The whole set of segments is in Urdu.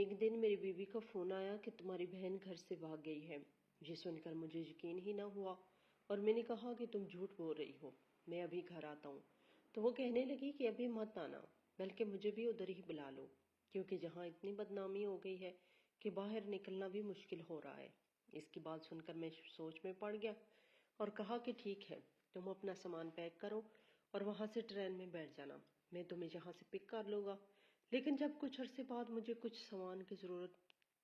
ایک دن میری بیوی کا فون آیا کہ تمہاری بہن گھر سے بھاگ گئی ہے۔ یہ سن کر مجھے یقین ہی نہ ہوا اور میں نے کہا کہ تم جھوٹ بول رہی ہو، میں ابھی گھر آتا ہوں۔ تو وہ کہنے لگی کہ ابھی مت آنا، بلکہ مجھے بھی ادھر ہی بلا لو، کیونکہ جہاں اتنی بدنامی ہو گئی ہے کہ باہر نکلنا بھی مشکل ہو رہا ہے۔ اس کی بات سن کر میں سوچ میں پڑ گیا اور کہا کہ ٹھیک ہے، تم اپنا سامان پیک کرو اور وہاں سے ٹرین میں بیٹھ جانا، میں تمہیں یہاں سے پک کر لوں گا۔ لیکن جب کچھ عرصے بعد مجھے کچھ سامان کی ضرورت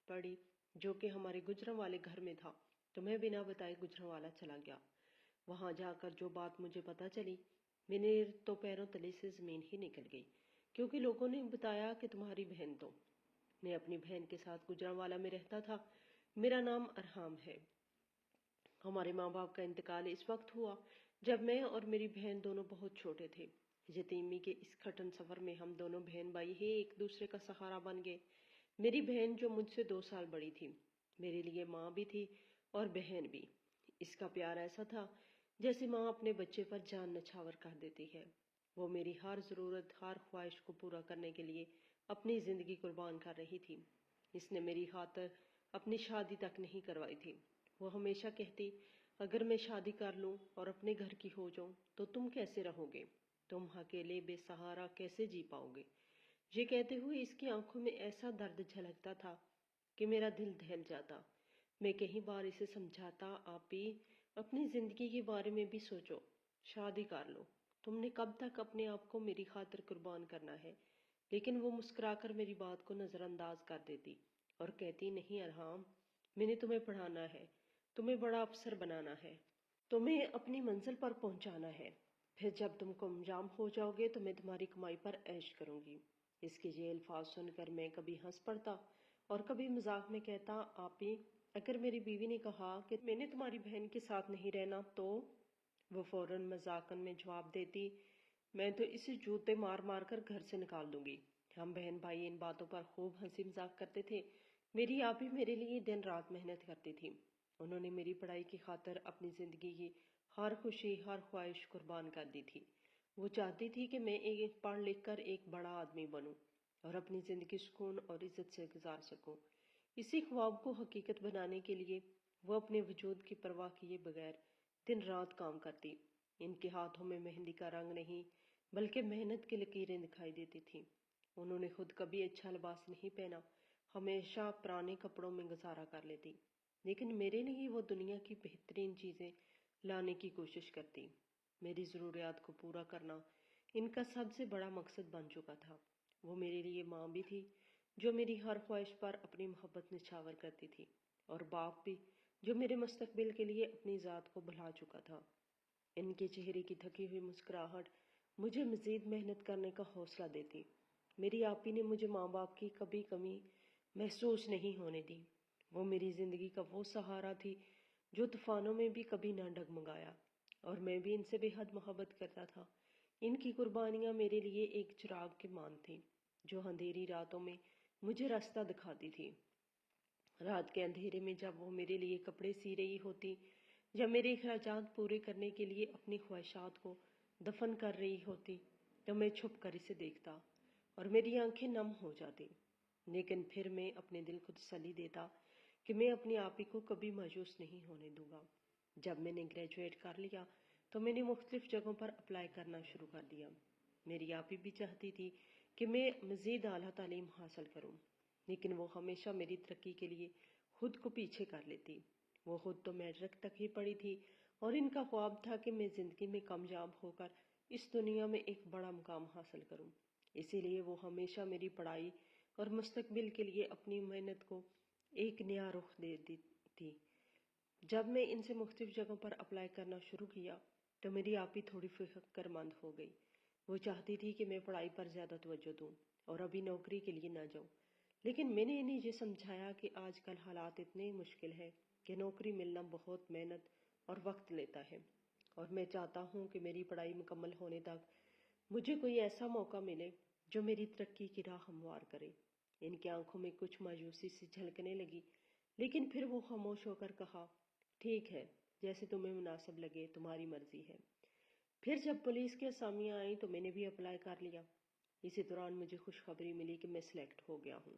پڑی جو کہ ہمارے گجرانوالے گھر میں تھا، تو میں بنا بتائے گجرانوالا چلا گیا۔ وہاں جا کر جو بات مجھے پتہ چلی، میرے تو پیروں تلے سے زمین ہی نکل گئی، کیونکہ لوگوں نے بتایا کہ تمہاری بہن تو میں اپنی بہن کے ساتھ گجرانوالا میں رہتا تھا۔ میرا نام ارحام ہے۔ ہمارے ماں باپ کا انتقال اس وقت ہوا جب میں اور میری بہن دونوں بہت چھوٹے تھے۔ یتیمی کے اس کٹھن سفر میں ہم دونوں بہن بھائی ہی ایک دوسرے کا سہارا بن گئے۔ میری بہن جو مجھ سے 2 سال بڑی تھی، میرے لیے ماں بھی تھی اور بہن بھی۔ اس کا پیار ایسا تھا جیسے ماں اپنے بچے پر جان نچھاور کر دیتی ہے۔ وہ میری ہر ضرورت، ہر خواہش کو پورا کرنے کے لیے اپنی زندگی قربان کر رہی تھی۔ اس نے میری خاطر اپنی شادی تک نہیں کروائی تھی۔ وہ ہمیشہ کہتی، اگر میں شادی کر لوں اور اپنے گھر کی ہو جاؤں تو تم کیسے رہو گے؟ تم اکیلے بے سہارا کیسے جی پاؤ گے؟ یہ کہتے ہوئے اس کی آنکھوں میں ایسا درد جھلکتا تھا کہ میرا دل دہل جاتا۔ میں کئی بار اسے سمجھاتا، آپی اپنی زندگی کے بارے میں بھی سوچو، شادی کر لو، تم نے کب تک اپنے آپ کو میری خاطر قربان کرنا ہے؟ لیکن وہ مسکرا کر میری بات کو نظر انداز کر دیتی اور کہتی، نہیں ارحام، میں نے تمہیں پڑھانا ہے، تمہیں بڑا افسر بنانا ہے، تمہیں اپنی منزل پر پہنچانا ہے، پھر جب تم کو انجام ہو جاؤ گے تو میں تمہاری کمائی پر عیش کروں گی۔ اس کے یہ الفاظ سن کر میں کبھی ہنس پڑتا اور کبھی مذاق میں کہتا، آپی اگر میری بیوی نے کہا کہ میں نے تمہاری بہن کے ساتھ نہیں رہنا تو؟ وہ فوراً مذاقاً میں جواب دیتی، میں تو اسے جوتے مار مار کر گھر سے نکال دوں گی۔ ہم بہن بھائی ان باتوں پر خوب ہنسی مذاق کرتے تھے۔ میری آپی میرے لیے دن رات محنت کرتی تھی۔ انہوں نے میری پڑھائی کی خاطر اپنی زندگی کی ہر خوشی، ہر خواہش قربان کر دی تھی۔ وہ چاہتی تھی کہ میں ایک پڑھ لکھ کر ایک بڑا آدمی بنوں اور اپنی زندگی سکون اور عزت سے گزار سکوں۔ اسی خواب کو حقیقت بنانے کے لیے وہ اپنے وجود کی پرواہ کیے بغیر دن رات کام کرتی۔ ان کے ہاتھوں میں مہندی کا رنگ نہیں بلکہ محنت کی لکیریں دکھائی دیتی تھیں۔ انہوں نے خود کبھی اچھا لباس نہیں پہنا، ہمیشہ پرانے کپڑوں میں گزارا کر لیتی، لیکن میرے لیے وہ دنیا کی بہترین چیزیں لانے کی کوشش کرتی۔ میری ضروریات کو پورا کرنا ان کا سب سے بڑا مقصد بن چکا تھا۔ وہ میرے لیے ماں بھی تھی جو میری ہر خواہش پر اپنی محبت نچھاور کرتی تھی، اور باپ بھی جو میرے مستقبل کے لیے اپنی ذات کو بھلا چکا تھا۔ ان کے چہرے کی تھکی ہوئی مسکراہٹ مجھے مزید محنت کرنے کا حوصلہ دیتی۔ میری آپی نے مجھے ماں باپ کی کبھی کمی محسوس نہیں ہونے دی۔ وہ میری زندگی کا وہ سہارا تھی جو طوفانوں میں بھی کبھی نہ ڈگمگایا، اور میں بھی ان سے بے حد محبت کرتا تھا۔ ان کی قربانیاں میرے لیے ایک چراغ کے مان تھیں جو اندھیری راتوں میں مجھے راستہ دکھاتی تھی۔ رات کے اندھیرے میں جب وہ میرے لیے کپڑے سی رہی ہوتی یا میرے اخراجات پورے کرنے کے لیے اپنی خواہشات کو دفن کر رہی ہوتی تو میں چھپ کر اسے دیکھتا اور میری آنکھیں نم ہو جاتی۔ لیکن پھر میں اپنے دل کو تسلی دیتا کہ میں اپنی آپی کو کبھی مایوس نہیں ہونے دوں گا۔ جب میں نے گریجویٹ کر لیا تو میں نے مختلف جگہوں پر اپلائی کرنا شروع کر دیا۔ میری آپی بھی چاہتی تھی کہ میں مزید اعلیٰ تعلیم حاصل کروں، لیکن وہ ہمیشہ میری ترقی کے لیے خود کو پیچھے کر لیتی۔ وہ خود تو میٹرک تک ہی پڑھی تھی اور ان کا خواب تھا کہ میں زندگی میں کامیاب ہو کر اس دنیا میں ایک بڑا مقام حاصل کروں۔ اسی لیے وہ ہمیشہ میری پڑھائی اور مستقبل کے لیے اپنی محنت کو ایک نیا رخ دے دی تھی۔ جب میں ان سے مختلف جگہوں پر اپلائی کرنا شروع کیا تو میری آپی تھوڑی فکر مند ہو گئی۔ وہ چاہتی تھی کہ میں پڑھائی پر زیادہ توجہ دوں اور ابھی نوکری کے لیے نہ جاؤں، لیکن میں نے انہیں یہ سمجھایا کہ آج کل حالات اتنے مشکل ہیں کہ نوکری ملنا بہت محنت اور وقت لیتا ہے، اور میں چاہتا ہوں کہ میری پڑھائی مکمل ہونے تک مجھے کوئی ایسا موقع ملے جو میری ترقی کی راہ ہموار کرے۔ ان کی آنکھوں میں کچھ مایوسی سی جھلکنے لگی، لیکن پھر وہ خاموش ہو کر کہا، ٹھیک ہے، جیسے تمہیں مناسب لگے، تمہاری مرضی ہے۔ پھر جب پولیس کی اسامیاں آئیں تو میں نے بھی اپلائی کر لیا۔ اسی دوران مجھے خوشخبری ملی کہ میں سلیکٹ ہو گیا ہوں۔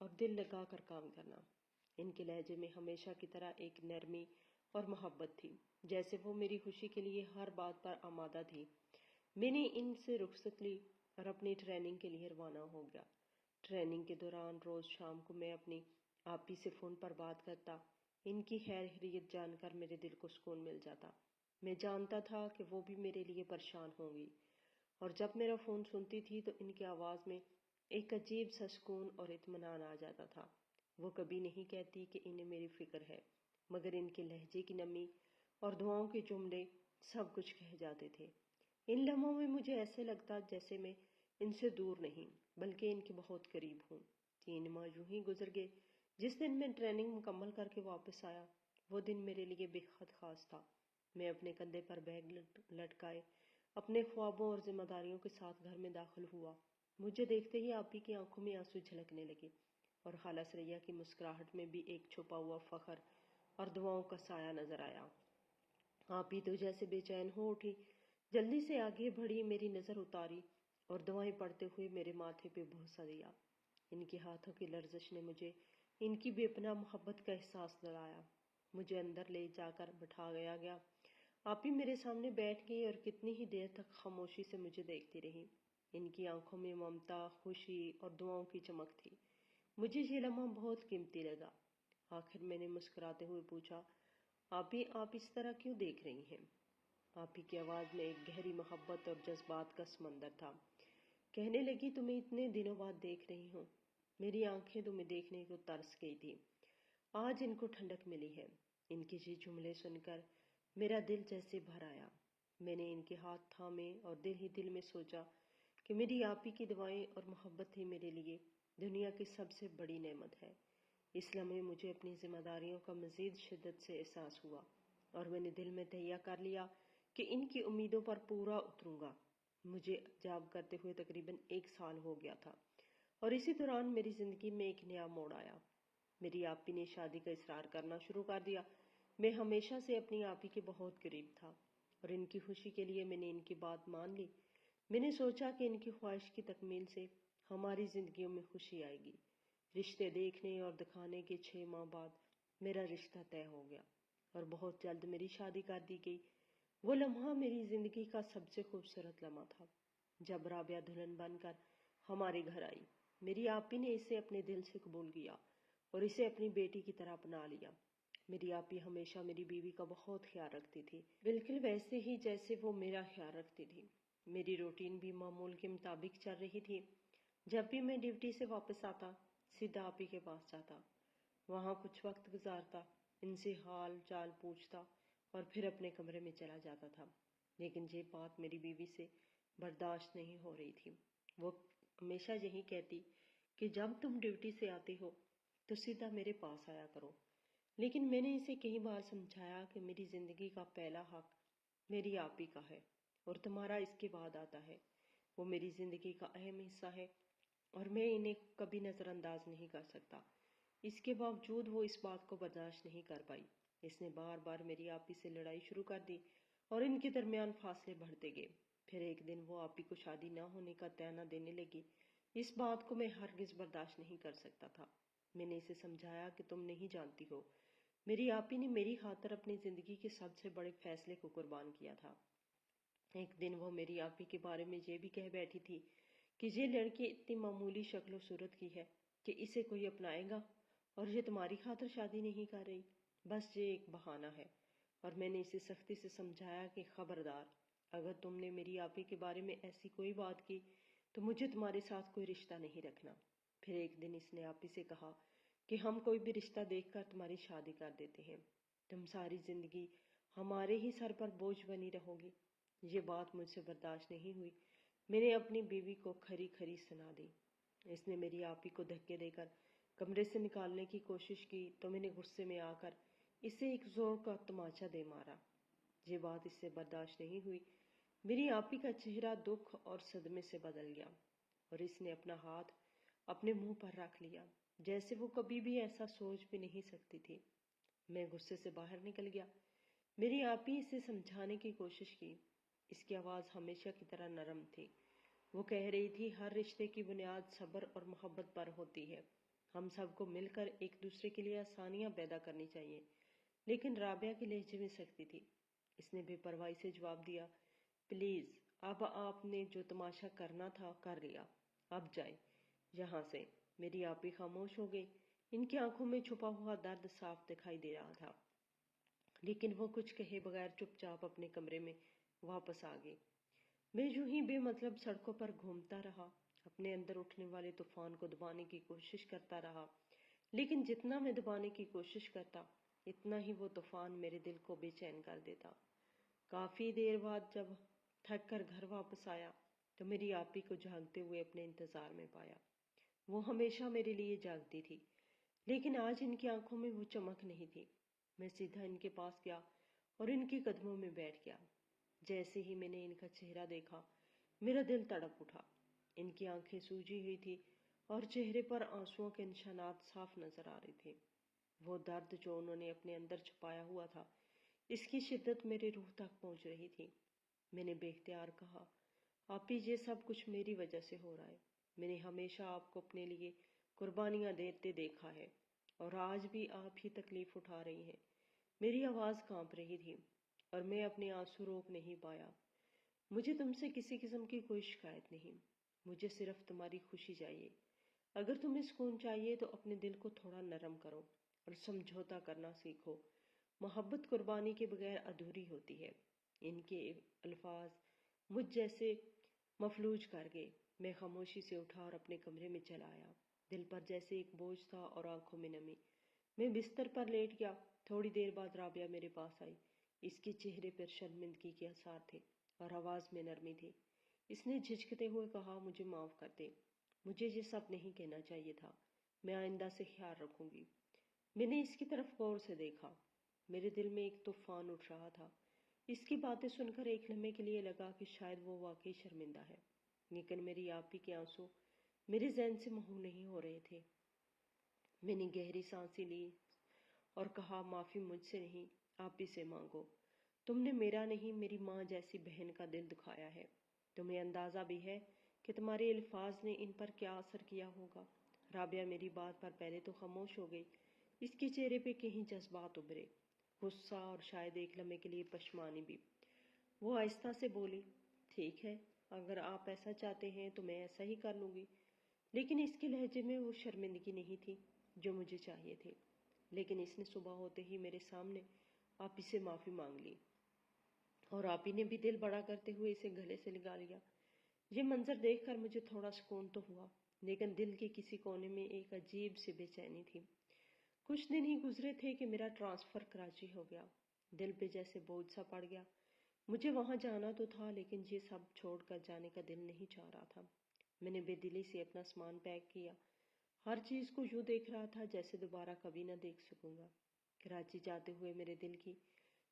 اور دل لگا کر کام کرنا۔ ان کے لہجے میں ہمیشہ کی طرح ایک نرمی اور محبت تھی، جیسے وہ میری خوشی کے لیے ہر بات پر آمادہ تھی۔ میں نے ان سے رخصت لی اور اپنی ٹریننگ کے لیے روانہ ہو گیا۔ ٹریننگ کے دوران روز شام کو میں اپنی آپی سے فون پر بات کرتا۔ ان کی خیر خیریت جان کر میرے دل کو سکون مل جاتا۔ میں جانتا تھا کہ وہ بھی میرے لیے پریشان ہوں گی، اور جب میرا فون سنتی تھی تو ان کی آواز میں ایک عجیب سا سکون اور اطمینان آ جاتا تھا۔ وہ کبھی نہیں کہتی کہ انہیں میری فکر ہے، مگر ان کے لہجے کی نمی اور دعاؤں کے جملے سب کچھ کہہ جاتے تھے۔ ان لمحوں میں مجھے ایسے لگتا جیسے میں ان سے دور نہیں بلکہ ان کے بہت قریب ہوں۔ 3 ماہ یوں ہی گزر گئے۔ جس دن میں ٹریننگ مکمل کر کے واپس آیا، وہ دن میرے لیے بے حد خاص تھا۔ میں اپنے کندھے پر بیگ لٹکائے اپنے خوابوں اور ذمہ داریوں کے ساتھ گھر میں داخل ہوا۔ مجھے دیکھتے ہی آپی کی آنکھوں میں آنسو جھلکنے لگے، اور خالہ سریا کی مسکراہٹ میں بھی ایک چھپا ہوا فخر اور دعاؤں کا سایہ نظر آیا۔ آپی تو جیسے بے چین ہو اٹھی، جلدی سے آگے بڑھی، میری نظر اتاری اور دعائیں پڑھتے ہوئے میرے ماتھے پہ بوسہ دیا۔ ان کے ہاتھوں کی لرزش نے مجھے ان کی بے پناہ محبت کا احساس دلایا۔ مجھے اندر لے جا کر بٹھایا گیا۔ آپی میرے سامنے بیٹھ گئی اور کتنی ہی دیر تک خاموشی سے مجھے دیکھتی رہی۔ ان کی آنکھوں میں ممتا، خوشی اور دعاؤں کی چمک تھی۔ مجھے یہ لمحہ بہت قیمتی لگا۔ آخر میں نے مسکراتے ہوئے پوچھا، آپی آپ اس طرح کیوں دیکھ رہی ہیں؟ آپی کی آواز میں ایک گہری محبت اور جذبات کا سمندر تھا۔ کہنے لگی، تمہیں اتنے دنوں بعد دیکھ رہی ہوں۔ میری آنکھیں تمہیں دیکھنے کو ترس گئی تھی، آج ان کو ٹھنڈک ملی ہے۔ ان کے یہ جملے سن کر میرا دل جیسے بھر آیا۔ میں نے ان کے ہاتھ تھامے اور دل ہی دل میں سوچا کہ میری آپی کی دعائیں اور محبت ہی میرے لیے دنیا کی سب سے بڑی نعمت ہے۔ اس لمحے مجھے اپنی ذمہ داریوں کا مزید شدت سے احساس ہوا، اور میں نے دل میں تہیہ کر لیا کہ ان کی امیدوں پر پورا اتروں گا۔ مجھے جاب کرتے ہوئے تقریباً 1 سال ہو گیا تھا، اور اسی دوران میری زندگی میں ایک نیا موڑ آیا۔ میری آپی نے شادی کا اصرار کرنا شروع کر دیا۔ میں ہمیشہ سے اپنی آپی کے بہت قریب تھا، اور ان کی خوشی کے لیے میں نے ان کی بات مان لی۔ میں نے سوچا کہ ان کی خواہش کی تکمیل سے ہماری زندگیوں میں خوشی آئے گی۔ رشتے دیکھنے اور دکھانے کے 6 ماہ بعد میرا رشتہ طے ہو گیا، اور بہت جلد میری شادی کر دی گئی۔ وہ لمحہ میری زندگی کا سب سے خوبصورت لمحہ تھا، جب رابعہ دلہن بن کر ہمارے گھر آئی۔ میری آپی نے اسے اپنے دل سے قبول کیا اور اسے اپنی بیٹی کی طرح اپنا لیا۔ میری آپی ہمیشہ میری بیوی کا بہت خیال رکھتی تھی، بالکل ویسے ہی جیسے وہ میرا خیال رکھتی تھی۔ میری روٹین بھی معمول کے مطابق چل رہی تھی۔ جب بھی میں ڈیوٹی سے واپس آتا، سیدھا آپی کے پاس جاتا، وہاں کچھ وقت گزارتا، ان سے حال چال پوچھتا اور پھر اپنے کمرے میں چلا جاتا تھا۔ لیکن یہ بات میری بیوی سے برداشت نہیں ہو رہی تھی۔ وہ ہمیشہ یہی کہتی کہ جب تم ڈیوٹی سے آتے ہو تو سیدھا میرے پاس آیا کرو۔ لیکن میں نے اسے کئی بار سمجھایا کہ میری زندگی کا پہلا حق میری آپی کا ہے، اور تمہارا اس کے بعد آتا ہے۔ وہ میری زندگی کا اہم حصہ ہے، اور میں انہیں کبھی نظر انداز نہیں کر سکتا۔ اس کے باوجود وہ اس بات کو برداشت نہیں کر پائی۔ اس نے بار بار میری آپی سے لڑائی شروع کر دی، اور ان کے درمیان فاصلے بڑھتے گئے۔ پھر ایک دن وہ آپی کو شادی نہ ہونے کا طعنہ دینے لگی۔ اس بات کو میں ہرگز برداشت نہیں کر سکتا تھا۔ میں نے اسے سمجھایا کہ تم نہیں جانتی ہو، میری آپی نے میری خاطر اپنی زندگی کے سب سے بڑے فیصلے کو قربان کیا تھا۔ ایک دن وہ میری آپی کے بارے میں یہ بھی کہہ بیٹھی تھی کہ یہ لڑکی اتنی معمولی شکل و صورت کی ہے کہ اسے کوئی اپنائے گا، اور یہ تمہاری خاطر شادی نہیں کر رہی، بس یہ ایک بہانہ ہے۔ اور میں نے اسے سختی سے سمجھایا کہ خبردار، اگر تم نے میری آپی کے بارے میں ایسی کوئی بات کی تو مجھے تمہارے ساتھ کوئی رشتہ نہیں رکھنا۔ پھر ایک دن اس نے آپی سے کہا کہ ہم کوئی بھی رشتہ دیکھ کر تمہاری شادی کر دیتے ہیں، تم ساری زندگی ہمارے ہی سر پر بوجھ بنی رہو گی۔ یہ بات مجھ سے برداشت نہیں ہوئی۔ میں نے اپنی بیوی کو کھری کھری سنا دی۔ اس نے میری آپی کو دھکے دے کر کمرے سے نکالنے کی کوشش کی تو میں نے غصے میں آ کر اسے ایک زور کا تماچا دے مارا۔ یہ بات اس سے برداشت نہیں ہوئی۔ میری آپی کا چہرہ دکھ اور صدمے سے بدل گیا، اور اس نے اپنا ہاتھ اپنے منہ پر رکھ لیا، جیسے وہ کبھی بھی ایسا سوچ بھی نہیں سکتی تھی۔ میں غصے سے باہر نکل گیا۔ میری آپی اسے سمجھانے کی کوشش کی۔ اس کی آواز ہمیشہ کی طرح نرم تھی۔ وہ کہہ رہی تھی، ہر رشتے کی بنیاد صبر اور محبت پر ہوتی ہے۔ ہم سب کو مل کر ایک دوسرے کے لیے آسانیاں پیدا کرنی چاہیے۔ لیکن رابعہ کے لہجے میں سختی تھی۔ اس نے بے پرواہی سے جواب دیا، پلیز، اب آپ نے جو تماشا کرنا تھا کر لیا، اب جائے یہاں سے۔ میری آپی خاموش ہو گئی۔ ان کی آنکھوں میں چھپا ہوا درد صاف دکھائی دے رہا تھا، لیکن وہ کچھ کہے بغیر چپ چاپ اپنے کمرے میں واپس آ گئی۔ میں یوں ہی بے مطلب سڑکوں پر گھومتا رہا، اپنے اندر اٹھنے والے طوفان کو دبانے کی کوشش کرتا رہا، لیکن جتنا میں دبانے کی کوشش کرتا اتنا ہی وہ طوفان میرے دل کو بے چین کر دیتا۔ کافی دیر بعد جب تھک کر گھر واپس آیا تو میری آپی کو جاگتے ہوئے اپنے انتظار میں پایا۔ وہ ہمیشہ میرے لیے جاگتی تھی، لیکن آج ان کی آنکھوں میں وہ چمک نہیں تھی۔ میں سیدھا ان کے پاس گیا اور ان کے قدموں میں بیٹھ گیا۔ جیسے ہی میں نے ان کا چہرہ دیکھا میرا دل تڑپ اٹھا۔ ان کی آنکھیں سوجی ہوئی تھی اور چہرے پر آنسوؤں کے نشانات صاف نظر آ رہے تھے۔ وہ درد جو انہوں نے اپنے اندر چھپایا ہوا تھا، اس کی شدت میرے روح تک پہنچ رہی تھی۔ میں نے بے اختیار کہا، آپی یہ سب کچھ میری وجہ سے ہو رہا ہے۔ میں نے ہمیشہ آپ کو اپنے لیے قربانیاں دیتے دیکھا ہے اور آج بھی آپ ہی تکلیف اٹھا رہی ہیں۔ میری آواز کانپ رہی تھی اور میں اپنے آنسو روک نہیں پایا۔ مجھے تم سے کسی قسم کی کوئی شکایت نہیں، مجھے صرف تمہاری خوشی چاہیے۔ اگر تمہیں سکون چاہیے تو اپنے دل کو تھوڑا نرم کرو اور سمجھوتا کرنا سیکھو۔ محبت قربانی کے بغیر ادھوری ہوتی ہے۔ ان کے الفاظ مجھ جیسے مفلوج کر گئے۔ میں خاموشی سے اٹھا اور اپنے کمرے میں چلا آیا۔ دل پر جیسے ایک بوجھ تھا اور آنکھوں میں نمی۔ میں بستر پر لیٹ گیا۔ تھوڑی دیر بعد رابعہ میرے پاس آئی۔ اس کے چہرے پر شرمندگی کے آثار تھے اور آواز میں نرمی تھی۔ اس نے جھجکتے ہوئے کہا، مجھے معاف کر دے، مجھے یہ سب نہیں کہنا چاہیے تھا، میں آئندہ سے خیال رکھوں گی۔ میں نے اس کی طرف غور سے دیکھا۔ میرے دل میں ایک طوفان اٹھ رہا تھا۔ اس کی باتیں سن کر ایک لمحے کے لیے لگا کہ شاید وہ واقعی شرمندہ ہے، لیکن میری آپی کے آنسو میرے ذہن سے محو نہیں ہو رہے تھے۔ میں نے گہری سانسیں لی اور کہا، معافی مجھ سے نہیں، آپی سے مانگو۔ تم نے میرا نہیں، میری ماں جیسی بہن کا دل دکھایا ہے۔ تمہیں اندازہ بھی ہے کہ تمہارے الفاظ نے ان پر کیا اثر کیا ہوگا۔ رابعہ میری بات پر پہلے تو خاموش ہو گئی۔ اس کے چہرے پہ کہیں جذبات ابھرے، غصہ اور شاید ایک لمحے کے لیے پشیمانی بھی۔ وہ آہستہ سے بولی، ٹھیک ہے، اگر آپ ایسا چاہتے ہیں تو میں ایسا ہی کر لوں گی۔ لیکن اس کے لہجے میں وہ شرمندگی نہیں تھی جو مجھے چاہیے تھی۔ لیکن اس نے صبح ہوتے ہی میرے سامنے آپی سے معافی مانگ لی اور آپی نے بھی دل بڑا کرتے ہوئے اسے گلے سے لگا لیا۔ یہ منظر دیکھ کر مجھے تھوڑا سکون تو ہوا، لیکن دل کے کسی کونے میں ایک عجیب سی بے چینی تھی۔ کچھ دن ہی گزرے تھے کہ میرا ٹرانسفر کراچی ہو گیا۔ دل پہ جیسے بوجھ سا پڑ گیا۔ مجھے وہاں جانا تو تھا، لیکن یہ سب چھوڑ کر جانے کا دل نہیں چاہ رہا تھا۔ میں نے بے دلی سے اپنا سامان پیک کیا۔ ہر چیز کو یوں دیکھ رہا تھا جیسے دوبارہ کبھی نہ دیکھ سکوں گا۔ کراچی جاتے ہوئے میرے دل کی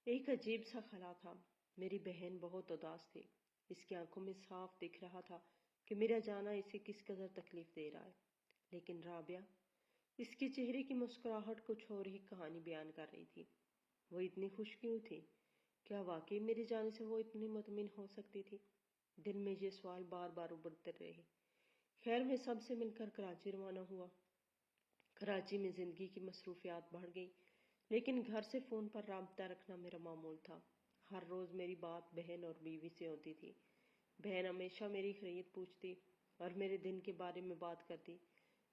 ایک عجیب سا خلا تھا۔ میری بہن بہت اداس تھی۔ اس کی آنکھوں میں صاف دکھ رہا تھا کہ میرا جانا اسے کس قدر تکلیف دے رہا ہے۔ لیکن رابعہ، اس کے چہرے کی مسکراہٹ کچھ اور ہی کہانی بیان کر رہی تھی۔ وہ اتنی خوش کیوں تھی؟ کیا واقعی میرے جانے سے وہ اتنی مطمئن ہو سکتی تھی؟ دل میں یہ سوال بار بار ابھرتے رہے۔ خیر، میں سب سے مل کر کراچی روانہ ہوا۔ کراچی میں زندگی کی مصروفیات بڑھ گئی، لیکن گھر سے فون پر رابطہ رکھنا میرا معمول تھا۔ ہر روز میری بات بہن اور بیوی سے ہوتی تھی۔ بہن ہمیشہ میری خیریت پوچھتی اور میرے دن کے بارے میں بات کرتی،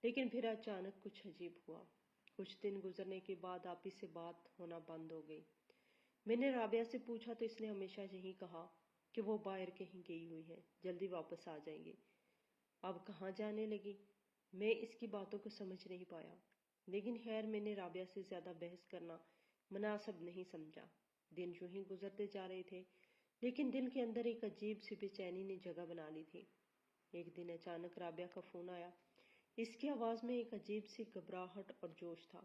لیکن پھر اچانک کچھ عجیب ہوا۔ کچھ دن گزرنے کے بعد آپی سے بات ہونا بند ہو گئی۔ میں نے رابعہ سے پوچھا تو اس نے ہمیشہ یہی کہا کہ وہ باہر کہیں گئی ہوئی ہے، جلدی واپس آ جائیں گی۔ اب کہاں جانے لگی؟ میں اس کی باتوں کو سمجھ نہیں پایا، لیکن خیر، میں نے رابعہ سے زیادہ بحث کرنا مناسب نہیں سمجھا۔ دن یوں ہی گزرتے جا رہے تھے، لیکن دل کے اندر ایک عجیب سی بے چینی نے جگہ بنا لی تھی۔ ایک دن اچانک رابعہ کا فون آیا۔ اس کی آواز میں ایک عجیب سی گھبراہٹ اور جوش تھا۔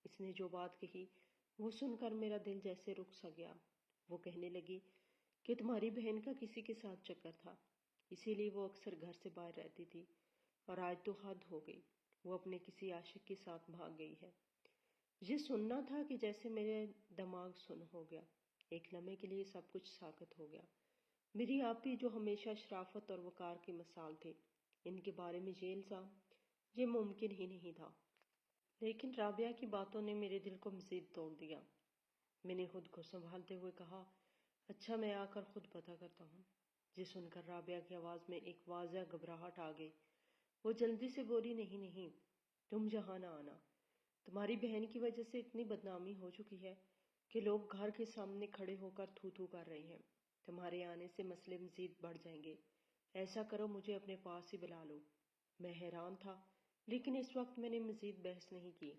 اس نے جو بات کہی وہ سن کر میرا دل جیسے رک سا گیا۔ وہ کہنے لگی کہ تمہاری بہن کا کسی کے ساتھ چکر تھا، اسی لیے وہ اکثر گھر سے باہر رہتی تھی، اور آج تو حد ہو گئی، وہ اپنے کسی عاشق کے ساتھ بھاگ گئی ہے۔ یہ سننا تھا کہ جیسے میرے دماغ سن ہو گیا۔ ایک لمحے کے لیے سب کچھ ساکت ہو گیا۔ میری آپی جو ہمیشہ شرافت اور وقار کی مثال تھے، ان کے بارے میں یہ الزام، یہ ممکن ہی نہیں تھا۔ لیکن رابعہ کی باتوں نے میرے دل کو مزید توڑ دیا۔ میں نے خود کو سنبھالتے ہوئے کہا، اچھا میں آ کر خود پتہ کرتا ہوں۔ یہ سن کر رابعہ کی آواز میں ایک واضح گھبراہٹ آ گئی۔ وہ جلدی سے بولی، نہیں، تم یہاں نہ آنا۔ تمہاری بہن کی وجہ سے اتنی بدنامی ہو چکی ہے کہ لوگ گھر کے سامنے کھڑے ہو کر تھو تھو کر رہے ہیں۔ تمہارے آنے سے مسئلے مزید بڑھ جائیں گے۔ ایسا کرو، مجھے اپنے پاس ہی بلا لو۔ میں حیران تھا، لیکن اس وقت میں نے مزید بحث نہیں کی۔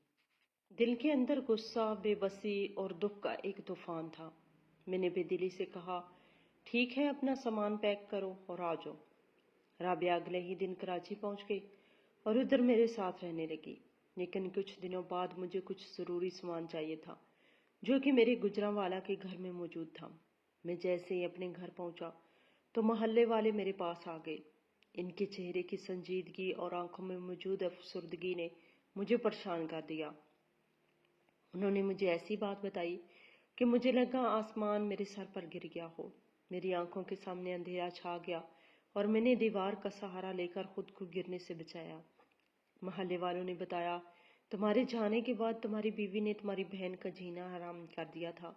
دل کے اندر غصہ، بے بسی اور دکھ کا ایک طوفان تھا۔ میں نے بے دلی سے کہا، ٹھیک ہے، اپنا سامان پیک کرو اور آ جاؤ۔ رابعہ اگلے ہی دن کراچی پہنچ گئی اور ادھر میرے ساتھ رہنے لگی، لیکن کچھ دنوں بعد مجھے کچھ ضروری سامان چاہیے تھا جو کہ میرے گجرانوالہ کے گھر میں موجود تھا۔ میں جیسے ہی اپنے گھر پہنچا تو محلے والے میرے پاس آ گئے۔ ان کے چہرے کی سنجیدگی اور آنکھوں میں موجود افسردگی نے مجھے پریشان کر دیا۔ انہوں نے مجھے ایسی بات بتائی کہ مجھے لگا آسمان میرے سر پر گر گیا ہو۔ میری آنکھوں کے سامنے اندھیرا چھا گیا اور میں نے دیوار کا سہارا لے کر خود کو گرنے سے بچایا۔ محلے والوں نے بتایا، تمہارے جانے کے بعد تمہاری بیوی نے تمہاری بہن کا جینا حرام کر دیا تھا۔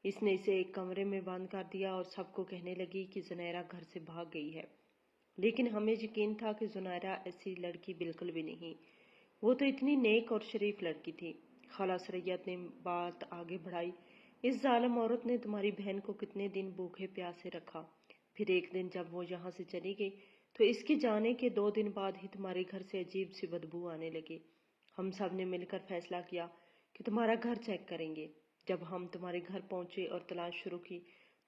اس نے اسے ایک کمرے میں بند کر دیا اور سب کو کہنے لگی کہ زنیرہ گھر سے بھاگ گئی ہے۔ لیکن ہمیں یقین تھا کہ زنیرہ ایسی لڑکی بالکل بھی نہیں، وہ تو اتنی نیک اور شریف لڑکی تھی۔ خالہ ثریت نے بات آگے بڑھائی، اس ظالم عورت نے تمہاری بہن کو کتنے دن بھوکے پیاسے رکھا، پھر ایک دن جب وہ یہاں سے چلی گئی تو اس کے جانے کے 2 دن بعد ہی تمہارے گھر سے عجیب سی بدبو آنے لگی۔ ہم سب نے مل کر فیصلہ کیا کہ تمہارا گھر چیک کریں گے۔ جب ہم تمہارے گھر پہنچے اور تلاش شروع کی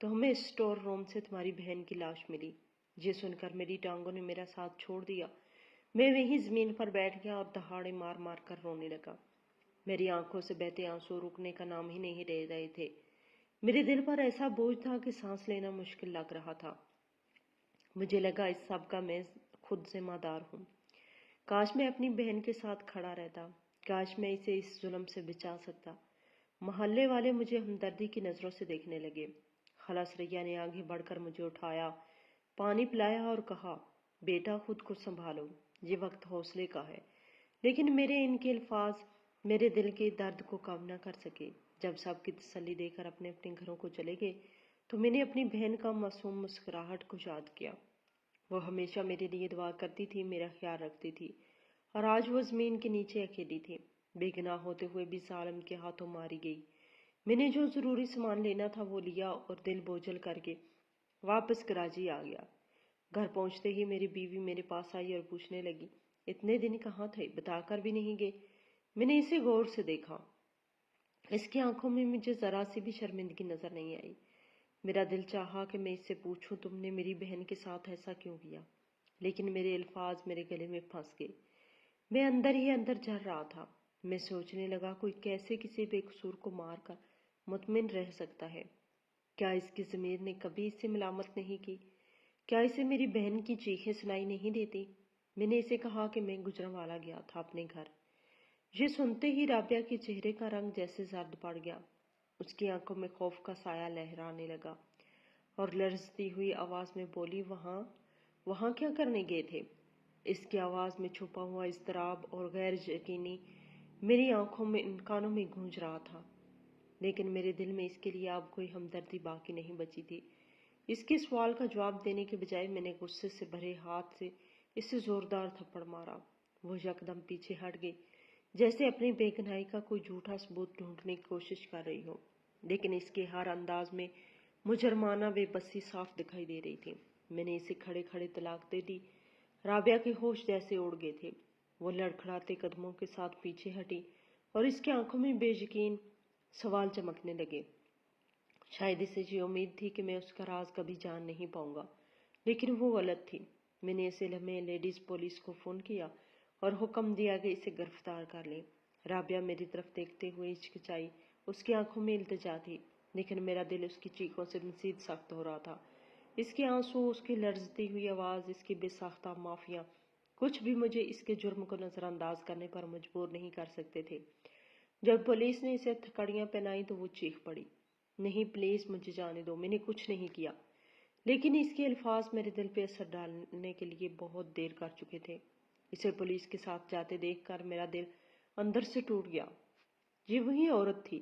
تو ہمیں اسٹور روم سے تمہاری بہن کی لاش ملی۔ یہ سن کر میری ٹانگوں نے میرا ساتھ چھوڑ دیا۔ میں وہیں زمین پر بیٹھ گیا اور دہاڑے مار مار کر رونے لگا۔ میری آنکھوں سے بہتے آنسو رکنے کا نام ہی نہیں لے رہے تھے۔ میرے دل پر ایسا بوجھ تھا کہ سانس لینا مشکل لگ رہا تھا۔ مجھے لگا اس سب کا میں خود ذمہ دار ہوں۔ کاش میں اپنی بہن کے ساتھ کھڑا رہتا، کاش میں اسے اس ظلم سے بچا سکتا۔ محلے والے مجھے ہمدردی کی نظروں سے دیکھنے لگے۔ خالہ ثریا نے آگے بڑھ کر مجھے اٹھایا، پانی پلایا اور کہا، بیٹا خود کو سنبھالو، یہ وقت حوصلے کا ہے۔ لیکن میرے ان کے الفاظ میرے دل کے درد کو کم نہ کر سکے۔ جب سب کی تسلی دے کر اپنے اپنے گھروں کو چلے گئے تو میں نے اپنی بہن کا معصوم مسکراہٹ کو یاد کیا۔ وہ ہمیشہ میرے لیے دعا کرتی تھی، میرا خیال رکھتی تھی، اور آج وہ زمین کے نیچے اکیلی تھی، بے گناہ ہوتے ہوئے بھی ظالم کے ہاتھوں ماری گئی۔ میں نے جو ضروری سامان لینا تھا وہ لیا اور دل بوجھل کر کے واپس کراچی آ گیا۔ گھر پہنچتے ہی میری بیوی میرے پاس آئی اور پوچھنے لگی، اتنے دن کہاں تھے، بتا کر بھی نہیں گئے؟ میں نے اسے غور سے دیکھا۔ اس کی آنکھوں میں مجھے ذرا سی بھی شرمندگی نظر نہیں آئی۔ میرا دل چاہا کہ میں اس سے پوچھوں، تم نے میری بہن کے ساتھ ایسا کیوں کیا؟ لیکن میرے الفاظ میرے گلے میں پھنس گئے۔ میں اندر ہی اندر جل رہا تھا۔ میں سوچنے لگا، کوئی کیسے کسی بے قصور کو مار کر مطمئن رہ سکتا ہے؟ کیا اس کی ضمیر نے کبھی اسے ملامت نہیں کی؟ کیا اسے میری بہن کی چیخیں سنائی نہیں دیتی؟ میں نے اسے کہا کہ میں گجرانوالہ گیا تھا اپنے گھر۔ یہ سنتے ہی رابعہ کے چہرے کا رنگ جیسے زرد پڑ گیا۔ اس کی آنکھوں میں خوف کا سایہ لہرانے لگا اور لرزتی ہوئی آواز میں بولی، وہاں کیا کرنے گئے تھے؟ اس کی آواز میں چھپا ہوا اضطراب اور غیر یقینی میری آنکھوں میں کانوں میں گونج رہا تھا، لیکن میرے دل میں اس کے لیے اب کوئی ہمدردی باقی نہیں بچی تھی۔ اس کے سوال کا جواب دینے کے بجائے میں نے غصے سے بھرے ہاتھ سے اسے زوردار تھپڑ مارا۔ وہ یکدم پیچھے ہٹ گئی، جیسے اپنی بے گناہی کا کوئی جھوٹا ثبوت ڈھونڈنے کی کوشش کر رہی ہو، لیکن اس کے ہر انداز میں مجرمانہ بے بسی صاف دکھائی دے رہی تھی۔ میں نے اسے کھڑے کھڑے طلاق دے دی۔ رابعہ کے ہوش جیسے اڑ گئے تھے۔ وہ لڑکھڑاتے قدموں کے ساتھ پیچھے ہٹی اور اس کی آنکھوں میں بے یقین سوال چمکنے لگے۔ شاید اسے یہ امید تھی کہ میں اس کا راز کبھی جان نہیں پاؤں گا، لیکن وہ غلط تھی۔ میں نے اسی لمحے لیڈیز پولیس کو فون کیا اور حکم دیا کہ اسے گرفتار کر لیں۔ رابعہ میری طرف دیکھتے ہوئے ہچکچائی، اس کی آنکھوں میں التجا تھی، لیکن میرا دل اس کی چیخوں سے مزید سخت ہو رہا تھا۔ اس کے آنسو، اس کی لرزتی ہوئی آواز، اس کی بے ساختہ معافیاں، کچھ بھی مجھے اس کے جرم کو نظر انداز کرنے پر مجبور نہیں کر سکتے تھے۔ جب پولیس نے اسے تھکڑیاں پہنائی تو وہ چیخ پڑی، نہیں پلیز مجھے جانے دو، میں نے کچھ نہیں کیا۔ لیکن اس کے الفاظ میرے دل پہ اثر ڈالنے کے لیے بہت دیر کر چکے تھے۔ اسے پولیس کے ساتھ جاتے دیکھ کر میرا دل اندر سے ٹوٹ گیا۔ یہ وہی عورت تھی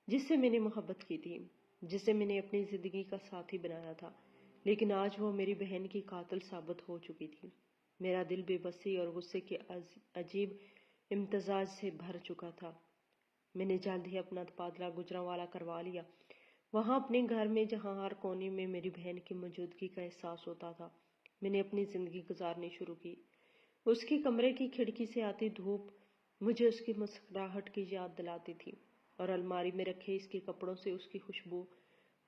جس سے میں نے محبت کی تھی، جسے میں نے اپنی زندگی کا ساتھی بنایا تھا، لیکن آج وہ میری بہن کی قاتل ثابت ہو چکی تھی۔ میرا دل بے بسی اور غصے کے عجیب امتزاج سے بھر چکا تھا۔ میں نے جلد ہی اپنا تبادلہ گوجرانوالا کروا لیا، وہاں اپنے گھر میں جہاں ہر کونے میں میری بہن کی موجودگی کا احساس ہوتا تھا۔ میں نے اپنی زندگی گزارنی شروع کی۔ اس کی کمرے کی کھڑکی سے آتی دھوپ مجھے اس کی مسکراہٹ کی یاد دلاتی تھی، اور الماری میں رکھے اس کے کپڑوں سے اس کی خوشبو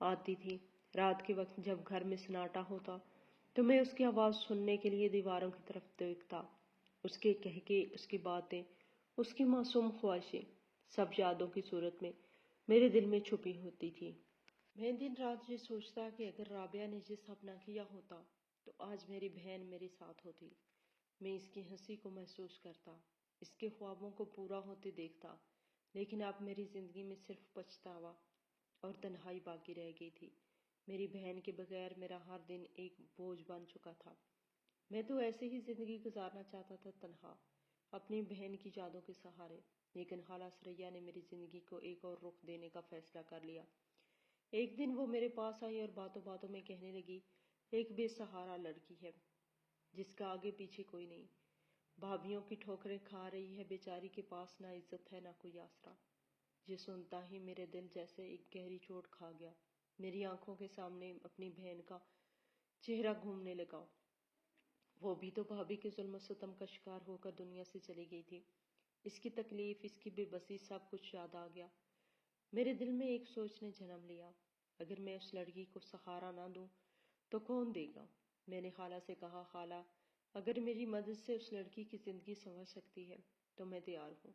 آتی تھی۔ رات کے وقت جب گھر میں سناٹا ہوتا تو میں اس کی آواز سننے کے لیے دیواروں کی طرف دیکھتا۔ اس کے کہکے، اس کی باتیں، اس کی معصوم خواہشیں، سب یادوں کی صورت میں میرے دل میں چھپی ہوتی تھی۔ میں دن رات یہ سوچتا کہ اگر رابعہ نے یہ سب نہ کیا ہوتا تو آج میری بہن میرے ساتھ ہوتی۔ میں اس کی ہنسی کو محسوس کرتا، اس کے خوابوں کو پورا ہوتے دیکھتا، لیکن اب میری زندگی میں صرف پچھتاوا اور تنہائی باقی رہ گئی تھی۔ میری بہن کے بغیر میرا ہر دن ایک بوجھ بن چکا تھا۔ میں تو ایسے ہی زندگی گزارنا چاہتا تھا، تنہا، اپنی بہن کی یادوں کے سہارے، لیکن خالہ ثریا نے میری زندگی کو ایک اور رخ دینے کا فیصلہ کر لیا۔ ایک دن وہ میرے پاس آئی اور باتوں باتوں میں کہنے لگی، ایک بے سہارا لڑکی ہے جس کا آگے پیچھے کوئی نہیں، بھابھیوں کی ٹھوکریں کھا رہی ہے، بیچاری کے پاس نہ عزت ہے نہ کوئی آسرا۔ یہ سنتا ہی میرے دل جیسے ایک گہری چوٹ کھا گیا۔ میری آنکھوں کے سامنے اپنی بہن کا چہرہ گھومنے لگا۔ وہ بھی تو بھابھی کے ظلم و ستم کا شکار ہو کر دنیا سے چلی گئی تھی۔ اس کی تکلیف، اس کی بے بسی، سب کچھ یاد آ گیا۔ میرے دل میں ایک سوچ نے جنم لیا، اگر میں اس لڑکی کو سہارا نہ دوں تو کون دے گا؟ میں نے خالہ سے کہا، خالہ، اگر میری مدد سے اس لڑکی کی زندگی سنور سکتی ہے تو میں تیار ہوں۔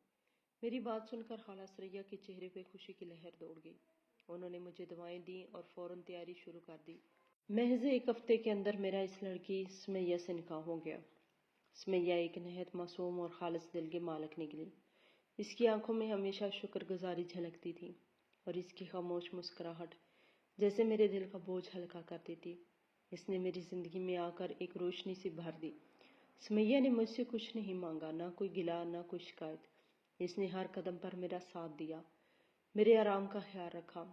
میری بات سن کر خالہ ثریا کے چہرے پہ خوشی کی لہر دوڑ گئی۔ انہوں نے مجھے دوائیں دیں اور فوراً تیاری شروع کر دی۔ محض ایک ہفتے کے اندر میرا اس لڑکی سمیہ سے نکاح ہو گیا۔ سمیہ ایک نہایت معصوم اور خالص دل کے مالک نکلی۔ اس کی آنکھوں میں ہمیشہ شکر گزاری جھلکتی تھی، اور اس کی خاموش مسکراہٹ جیسے میرے دل کا بوجھ ہلکا کر دیتی۔ اس نے میری زندگی میں آ کر ایک روشنی سی بھر دی۔ سمیہ نے مجھ سے کچھ نہیں مانگا، نہ کوئی گلا، نہ کوئی شکایت۔ اس نے ہر قدم پر میرا ساتھ دیا، میرے آرام کا خیال رکھا،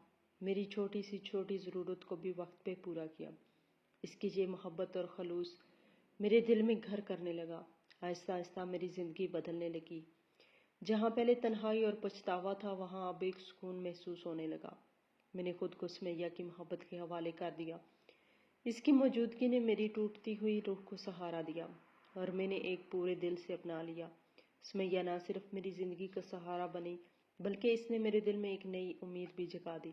میری چھوٹی سی چھوٹی ضرورت کو بھی وقت پہ پورا کیا۔ اس کی یہ محبت اور خلوص میرے دل میں گھر کرنے لگا۔ آہستہ آہستہ میری زندگی بدلنے لگی۔ جہاں پہلے تنہائی اور پچھتاوا تھا، وہاں اب ایک سکون محسوس ہونے لگا۔ میں نے خود کو سمیہ کی محبت کے حوالے کر دیا۔ اس کی موجودگی نے میری ٹوٹتی ہوئی روح کو سہارا دیا، اور میں نے ایک پورے دل سے اپنا لیا۔ سمیہ نہ صرف میری زندگی کا سہارا بنی، بلکہ اس نے میرے دل میں ایک نئی امید بھی جگا دی۔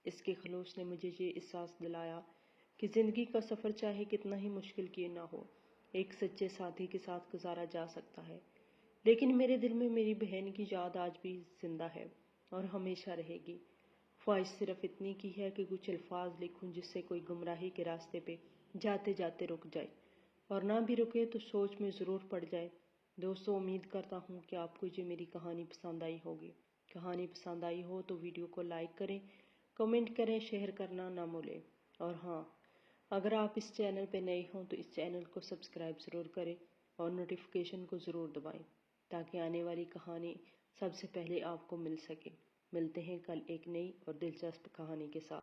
اس کے خلوص نے مجھے یہ احساس دلایا کہ زندگی کا سفر چاہے کتنا ہی مشکل کیوں نہ ہو، ایک سچے ساتھی کے ساتھ گزارا جا سکتا ہے۔ لیکن میرے دل میں میری بہن کی یاد آج بھی زندہ ہے اور ہمیشہ رہے گی۔ خواہش صرف اتنی کی ہے کہ کچھ الفاظ لکھوں جس سے کوئی گمراہی کے راستے پہ جاتے جاتے رک جائے، اور نہ بھی رکے تو سوچ میں ضرور پڑ جائے۔ دوستو، امید کرتا ہوں کہ آپ کو یہ میری کہانی پسند آئی ہوگی۔ کہانی پسند آئی ہو تو ویڈیو کو لائک کریں، کمنٹ کریں، شیئر کرنا نہ بھولیں، اور ہاں، اگر آپ اس چینل پہ نئے ہوں تو اس چینل کو سبسکرائب ضرور کریں اور نوٹیفیکیشن کو ضرور دبائیں تاکہ آنے والی کہانی سب سے پہلے آپ کو مل سکے۔ ملتے ہیں کل ایک نئی اور دلچسپ کہانی کے ساتھ۔